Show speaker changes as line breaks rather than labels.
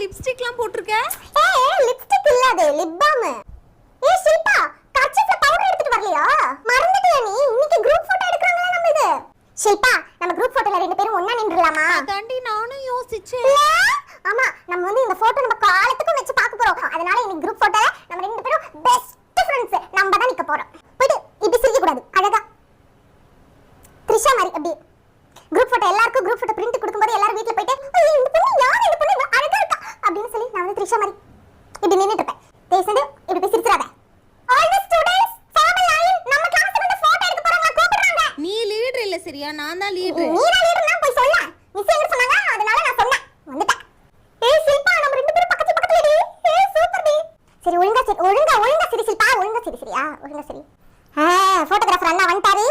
லிப்ஸ்டிக்லாம் போட்டுருக்க?
ஏய் லிப்ஸ்டிக் இல்ல அது லிப் பாம். ஏய் ஷில்பா கர்ச்சீஃப்ல பவுடர் எடுத்துட்டு வரலையா? மறந்துட்டியா நீ? இன்னைக்கு குரூப் போட்டோ எடுக்கறாங்களா நம்ம இது. ஷில்பா நம்ம குரூப் போட்டோல ரெண்டு பேரும் ஒண்ணா நின்றலாமா?
அதாண்டி நானும் யோசிச்சேன்.
ஆமா நம்ம வந்து இந்த போட்டோ நம்ம காலத்துக்கு வெச்சு பார்க்க போறோம். அதனால இன்னைக்கு குரூப் போட்டோல நம்ம ரெண்டு பேரும் பெஸ்ட் ஃப்ரெண்ட்ஸ். நம்ம தான் நிக்க போறோம். போய்ட்டு இப்படி சிரிக்க கூடாது. அழகா த்ரிஷா மாதிரி அப்படி குரூப் போட்டோ எல்லாருக்கும் குரூப் போட்டோ பிரிண்ட் கொடுக்கும்போது எல்லாரும் வீட்ல போயிட்டு ஐயோ இந்த பொண்ணு யார் இந்த பொண்ணு அழகா இருக்கா அப்படினு சொல்லி நான் வந்து த்ரிஷா மாதிரி இப்படி நின்னுட்டு இருப்பேன். பேசுறது இப்படி போய் சிரிச்சிராத. All the students form line நம்ம கிளாஸ்ல வந்து போட்டோ எடுக்க போறாங்க கூப்பிடுறாங்க.
நீ லீடர் இல்ல சரியா? நான் தான் லீடர்.
நீ தான் லீடர்னா போய் சொல்ல. மிஸ் என்ன சொன்னாங்க அதனால நான் சொன்னேன். வந்துட்டேன். ஏய் ஷில்பா நம்ம ரெண்டு பேரும் பக்கத்துல பக்கத்துல டி. ஏய் சூப்பர் டி. சரி ஒழுங்கா சிரி ஷில்பா ஒழுங்கா சிரி சரியா? ஒழுங்கா சிரி. போட்டோகிராஃபர் அண்ணா வந்துட்டாரு.